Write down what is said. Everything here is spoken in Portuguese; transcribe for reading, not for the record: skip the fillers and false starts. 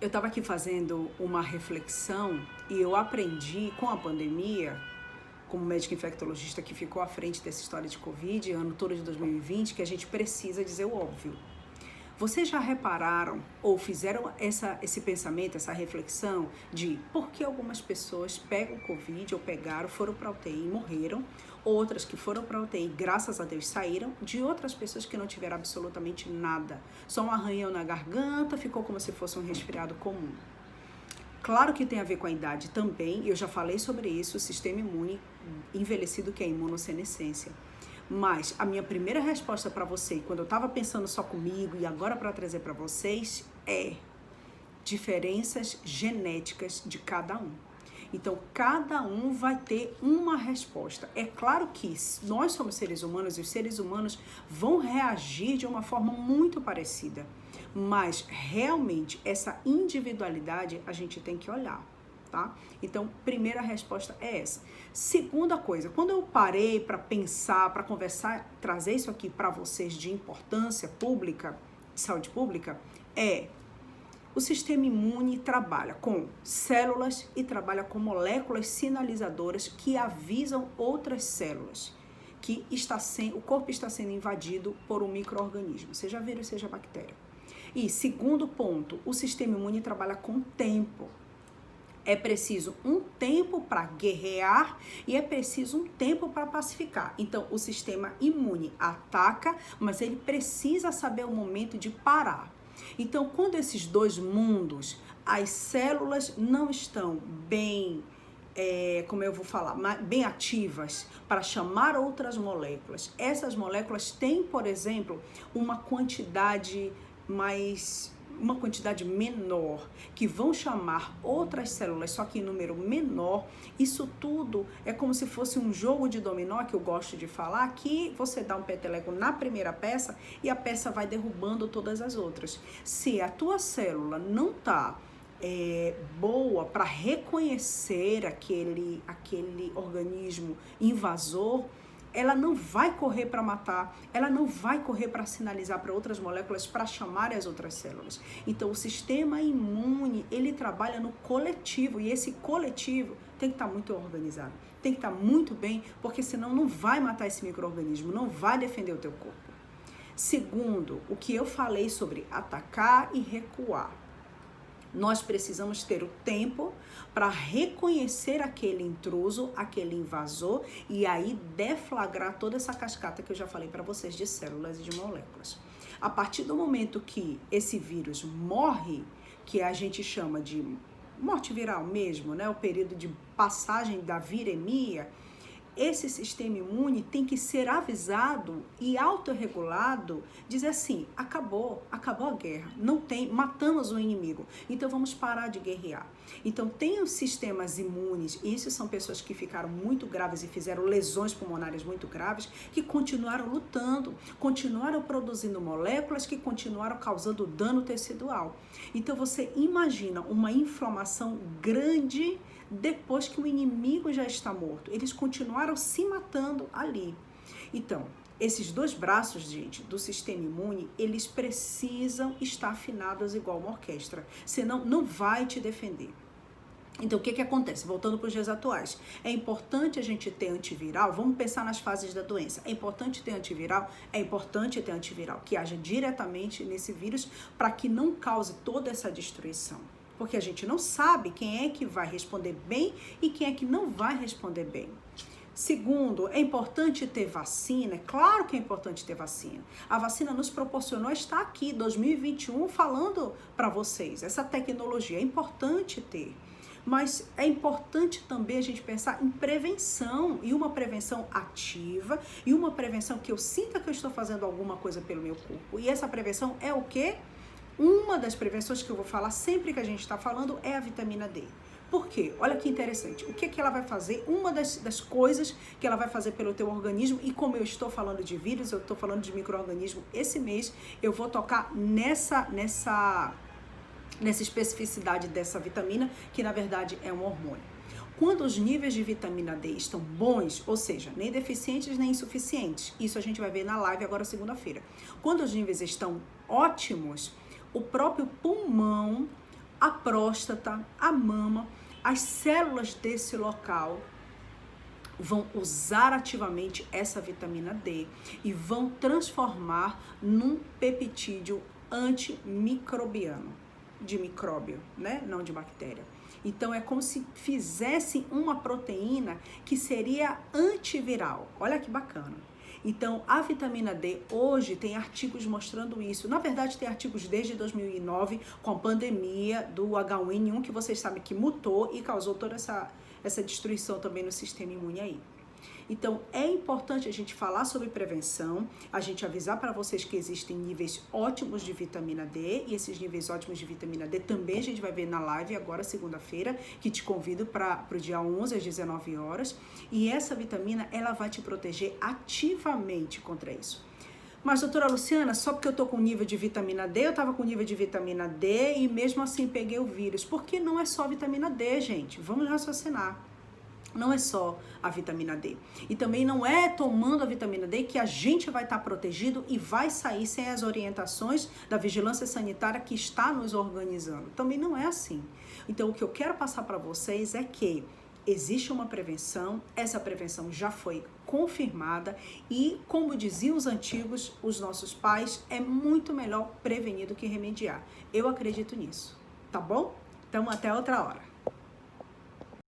Eu estava aqui fazendo uma reflexão e eu aprendi com a pandemia, como médico infectologista que ficou à frente dessa história de Covid, ano todo de 2020, que a gente precisa dizer o óbvio. Vocês já repararam ou fizeram esse pensamento, essa reflexão de por que algumas pessoas pegam Covid ou pegaram, foram para a UTI e morreram, outras que foram para a UTI, graças a Deus, saíram, de outras pessoas que não tiveram absolutamente nada, só um arranhão na garganta, ficou como se fosse um resfriado comum. Claro que tem a ver com a idade também, eu já falei sobre isso, o sistema imune envelhecido, que é a imunossenescência. Mas a minha primeira resposta para você, quando eu estava pensando só comigo e agora para trazer para vocês, é diferenças genéticas de cada um. Então, cada um vai ter uma resposta. É claro que nós somos seres humanos e os seres humanos vão reagir de uma forma muito parecida. Mas, realmente, essa individualidade a gente tem que olhar, tá? Então, primeira resposta é essa. Segunda coisa, quando eu parei para pensar, para conversar, trazer isso aqui para vocês de importância pública, de saúde pública, o sistema imune trabalha com células e trabalha com moléculas sinalizadoras que avisam outras células que o corpo está sendo invadido por um micro-organismo, seja vírus, seja bactéria. E segundo ponto, o sistema imune trabalha com tempo. É preciso um tempo para guerrear e é preciso um tempo para pacificar. Então, o sistema imune ataca, mas ele precisa saber o momento de parar. Então, quando esses dois mundos, as células não estão bem, bem ativas para chamar outras moléculas. Essas moléculas têm, por exemplo, uma quantidade menor, que vão chamar outras células, só que em número menor. Isso tudo é como se fosse um jogo de dominó, que eu gosto de falar, que você dá um peteleco na primeira peça e a peça vai derrubando todas as outras. Se a tua célula não está boa para reconhecer aquele organismo invasor, ela não vai correr para matar, ela não vai correr para sinalizar para outras moléculas, para chamar as outras células. Então, o sistema imune, ele trabalha no coletivo, e esse coletivo tem que estar muito organizado, tem que estar muito bem, porque senão não vai matar esse micro-organismo, não vai defender o teu corpo. Segundo, o que eu falei sobre atacar e recuar. Nós precisamos ter o tempo para reconhecer aquele intruso, aquele invasor, e aí deflagrar toda essa cascata que eu já falei para vocês de células e de moléculas. A partir do momento que esse vírus morre, que a gente chama de morte viral mesmo, né? O período de passagem da viremia, esse sistema imune tem que ser avisado e autorregulado, dizer assim, acabou a guerra, matamos o inimigo, então vamos parar de guerrear. Então tem os sistemas imunes, e isso são pessoas que ficaram muito graves e fizeram lesões pulmonares muito graves, que continuaram lutando, continuaram produzindo moléculas que continuaram causando dano tecidual. Então você imagina uma inflamação grande depois que o inimigo já está morto. Eles continuaram se matando ali. Então, esses dois braços, gente, do sistema imune, eles precisam estar afinados igual uma orquestra, senão não vai te defender. Então, o que acontece? Voltando para os dias atuais, é importante a gente ter antiviral, vamos pensar nas fases da doença, é importante ter antiviral que haja diretamente nesse vírus para que não cause toda essa destruição. Porque a gente não sabe quem é que vai responder bem e quem é que não vai responder bem. Segundo, é importante ter vacina? É claro que é importante ter vacina. A vacina nos proporcionou estar aqui, 2021, falando para vocês. Essa tecnologia é importante ter. Mas é importante também a gente pensar em prevenção, e uma prevenção ativa, e uma prevenção que eu sinta que eu estou fazendo alguma coisa pelo meu corpo. E essa prevenção é o quê? Uma das prevenções que eu vou falar sempre que a gente está falando é a vitamina D. Por quê? Olha que interessante. O que ela vai fazer? Uma das coisas que ela vai fazer pelo teu organismo, e como eu estou falando de vírus, eu estou falando de micro-organismo, esse mês eu vou tocar nessa especificidade dessa vitamina, que na verdade é um hormônio. Quando os níveis de vitamina D estão bons, ou seja, nem deficientes nem insuficientes, isso a gente vai ver na live agora segunda-feira. Quando os níveis estão ótimos, o próprio pulmão a próstata, a mama, as células desse local vão usar ativamente essa vitamina D e vão transformar num peptídeo antimicrobiano, de micróbio, né? Não de bactéria. Então é como se fizesse uma proteína que seria antiviral. Olha que bacana. Então a vitamina D hoje tem artigos mostrando isso. Na verdade tem artigos desde 2009 com a pandemia do H1N1 que vocês sabem que mutou e causou toda essa destruição também no sistema imune aí. Então, é importante a gente falar sobre prevenção, a gente avisar para vocês que existem níveis ótimos de vitamina D, e esses níveis ótimos de vitamina D também a gente vai ver na live agora, segunda-feira, que te convido para o dia 11 às 19 horas, e essa vitamina, ela vai te proteger ativamente contra isso. Mas, doutora Luciana, só porque eu tô com nível de vitamina D, eu tava com nível de vitamina D e mesmo assim peguei o vírus. Porque não é só vitamina D, gente. Vamos raciocinar. Não é só a vitamina D. E também não é tomando a vitamina D que a gente vai estar protegido e vai sair sem as orientações da vigilância sanitária que está nos organizando. Também não é assim. Então, o que eu quero passar para vocês é que existe uma prevenção, essa prevenção já foi confirmada e, como diziam os antigos, os nossos pais, é muito melhor prevenir do que remediar. Eu acredito nisso, tá bom? Então, até outra hora.